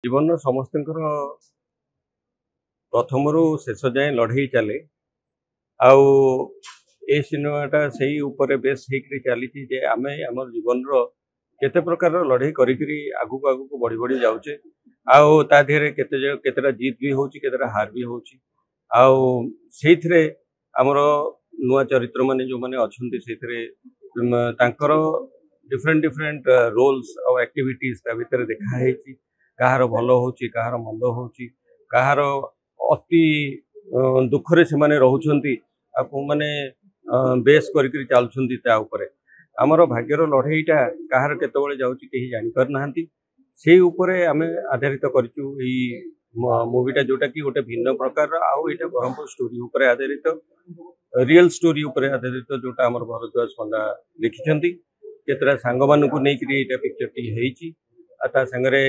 जीवन समस्त प्रथम रु शेष जाए लड़े चले आउ ए सिनेमाटा से ऊपर बेस होकर चली जे आम आम जीवन केते प्रकार लड़े करी आगू आगू बढ़ी बढ़ी जाऊे आउ ता देहरे केतेटा जीत भी होची केतेटा हार भी होची आउ सेइथरे हमर नुआ चरित्र माने जो माने अछंती सेइथरे तांकर डिफरेंट डिफरेंट रोल्स और एक्टिविटीज ता भीतर देखा हेची कहार भल होची कहार मंद होची कहार अति दुखरे से माने रहउछंती आपको माने बेस करी चलुछंती ता ऊपर हमर भाग्यर लड़ाईटा कहार केतबेले जाउची केही जानि पर नाहंती से ऊपर आमे आधारित करचु ई मूवीटा जोटा कि गोटे भिन्न प्रकार आउ एटा ब्रह्मपुर स्टोरी ऊपर आधारित रियल स्टोरी ऊपर आधारित जोटा हमर भरद्वाज पंडा लिखिछंती केतरा सांग मानकु नै करी एटा पिक्चर टी हेची आता संगरे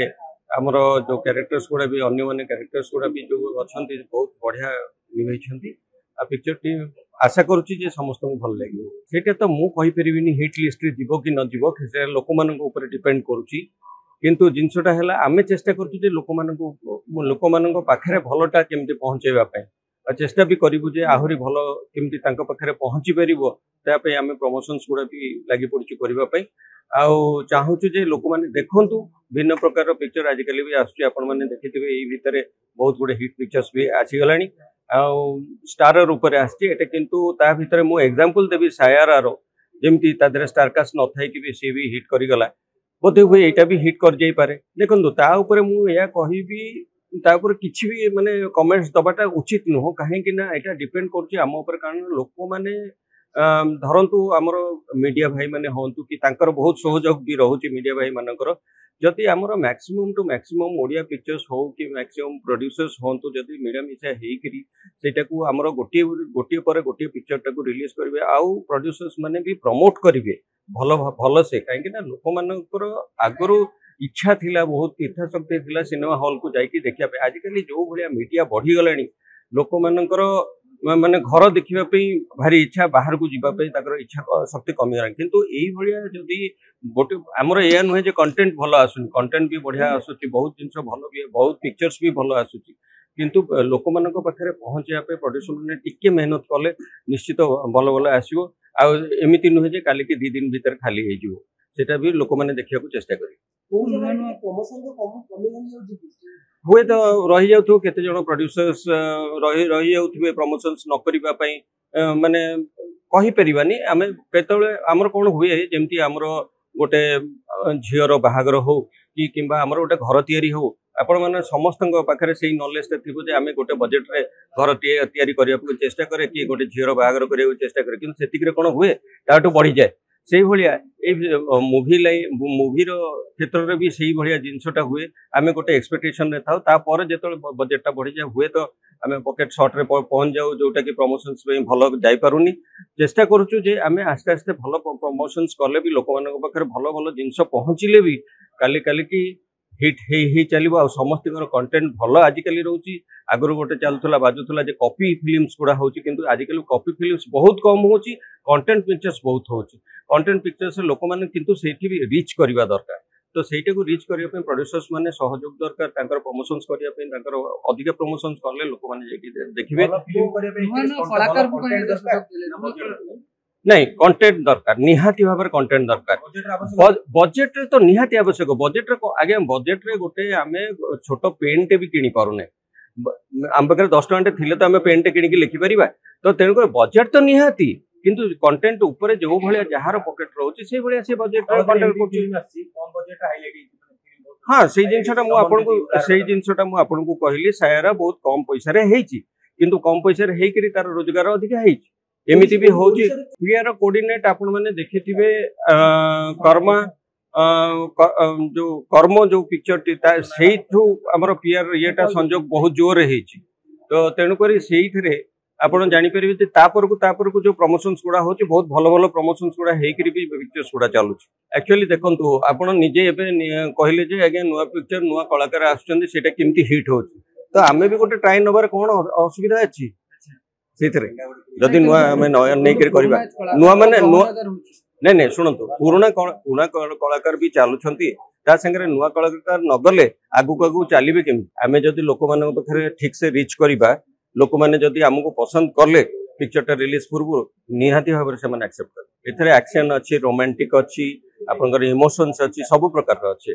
हमर जो कैरेक्टर्स गुडा भी अन्य माने कैरेक्टर्स गुडा भी जो अछंती बहुत बढ़िया निभैछंती आ पिक्चर टी आशा करूची जे समस्त को भल लागियो सेटा तो मु कहि परिबिनी हिट लिस्ट रे जीवो कि न जीवो से लोक मानक ऊपर डिपेंड करूची किंतु जिनसटा है आमे चेष्टा करूँ लोक मान पाखे भलटा केमती पहुँचेवाई और चेष्टा भी करूँ जे आहरी भल केमती पाखे पहुँची पारे आम प्रमोशंस गुड़ा भी लगी पड़ू करने चाहूँ जे लोक मैंने देखु भिन्न प्रकार पिक्चर आजिकल भी आसने देखिथे यही भितर बहुत गुड़े हिट पिक्चर्स भी आसीगला स्टार रूप से किंतु ता भितर मु एग्जांपल देवी सायारार जमी तादे स्टारकास्ट न थी भी सी भी हिट करगला बोधे हुए यहाँ भी हिट कर जाई पारे देखो मुझे कहि किसी भी माने कमेंट्स दबाटा उचित नुह कहीं यहाँ डिपेंड कर कारण लोक मैंने धरतु आमर मीडिया भाई माने हूँ कि बहुत सहयोग भी रोचे मीडिया भाई मानकर जदि आमर maximum to maximum Odia pictures हो कि मैक्सिमम प्रोड्यूसर्स हूँ जदि मिलामिशा होटा को आमर गोटे गोटे पर गोटे पिक्चर टाक रिलीज करेंगे आउ प्रोड्यूसर्स माने भी प्रमोट करेंगे भल भल से कहीं लोक मानकर आगु इच्छा थिला बहुत इच्छा शक्ति थिला सिनेमा हॉल को जाइए देखा आजिकल जो भाया मीडिया बढ़ीगला लोक मानकर माने घर देखा भारी इच्छा बाहर को जीवाई इच्छा शक्ति कमीगला किंतु यही जदि गोटे आमर या नुहे जे कंटेंट भल आसुनी कंटेंट भी बढ़िया आसूची बहुत जिन भल भी बहुत पिक्चर्स भी भल आसूची किंतु लोक मान पाखे पहुँचापी प्रोड्यूसर मैंने टिके मेहनत कले निश्चित भल भल आसो आमती नुहे जे काली 2 दिन भीतर खाली होटा भी लोक मैंने देखा चेष्टा करें हुए तो रही जाऊ केते जन प्रोड्यूसर्स रही जाउथिबे प्रमोशंस न करिबा पई माने कहि परिबानी आमे केतले हमर कोन हुए जेमती हमर गोटे झियर बाहागर हो कि किंबा हमर गोटे घर तयारी हो आपण माने समस्त पाखे से नॉलेज थी जे आमे गोटे बजेट रे घर तयारी करने चेष्टा करे कि गोटे झीर बाहागर करने चेष्टा करे कि सेतिक कौन हुए ताठू बढ़ी जाए से भाया मूवीर क्षेत्र में भी से भाया जिनसटा हुए आम गोटे एक्सपेक्टेशन था तापर जो बजेटा बढ़ी जाए हुए तो आम पकेट सर्ट रे पहुँच जाऊ जोटा कि प्रमोशंस भल जापारूनी चेष्टा करुचु जे आम आस्ते आस्ते भल प्रमोशंस कले भी लोक मान पाखे भल भल जिनस पहुँचले भी काली काली की हिट ही चलो आ समस्त कंटेंट भल आजिकल रोचे आगुरी गोटे चलूला बाजुला कॉपी फिल्म्स गुड़ा हो आजिकल कॉपी फिल्म्स बहुत कम हो कंटेंट पिक्चर्स बहुत हो कंटेंट पिक्चर्स लोक मैंने किंतु सेठी भी रीच करवा दरकार तो सेटा को रीच करने प्रोड्यूसर्स माने सहयोग दरकार प्रमोशंस करने अधिक प्रमोशंस कले लोक मैंने देखिए नहीं कंटेंट दरकार निहाती भाव कंटेंट दरकार बजेट रे तो निहाती आवश्यक बजेट रे आगे बजेट रे गोटे आमे छोट पेन टे भी किनी पारुने आम पाखे 10 टଙ୍କା थिले तो आमे पेन टे किनी लिखि परिबा तो तेणुक बजेट तो निहाती किंतु कंटेंट ऊपर जो भाया जार पकेट रोचे से भाया से बजेट रे कंटेंट कम बजेट हाईलाइट हां से जिनसटा मु आपन को कहली सायरा बहुत कम पैसा रे हेची किंतु कम पैसा रे हेकरी तार रोजगार अधिक हेची एमती भी हूँ पीआर कोऑर्डिनेट आपण मैंने देखिथिबे कर्मा जो कर्म जो पिक्चर टी से आमर पीआर येटा संजोग बहुत जोर है तो तेणुक से आपड़ जापर तापर को जो प्रमोशंस गुड़ा हो बहुत भल भल प्रमोशंस गुड़ा होकर भी पिक्चर्स गुड़ा चलुँ एक्चुअली देखो आप निजे कहले जे आज्ञा नुआ पिक्चर नुआ कलाकार आसुच्चंदी केमती हिट हो तो आमे भी गोटे ट्राई नबार कौन असुविधा अच्छी जदि नुआ नहीं नुआ माने नुआ नहीं शुणु पुराणा कलाकार भी चलुंट ता संगे नुआ कलाकार नगले आगु आगु चलिए केमी आम जदि लोक मान पाखे ठीक से रिच करवा लोक मैंने जदि आमको पसंद कले पिक्चरटा रिलीज पूर्व निहाती भाव से एक्सेप्ट कर एथरे एक्शन अच्छी रोमांटिक अच्छी आपनकर इमोशंस अच्छी सब प्रकार अच्छी।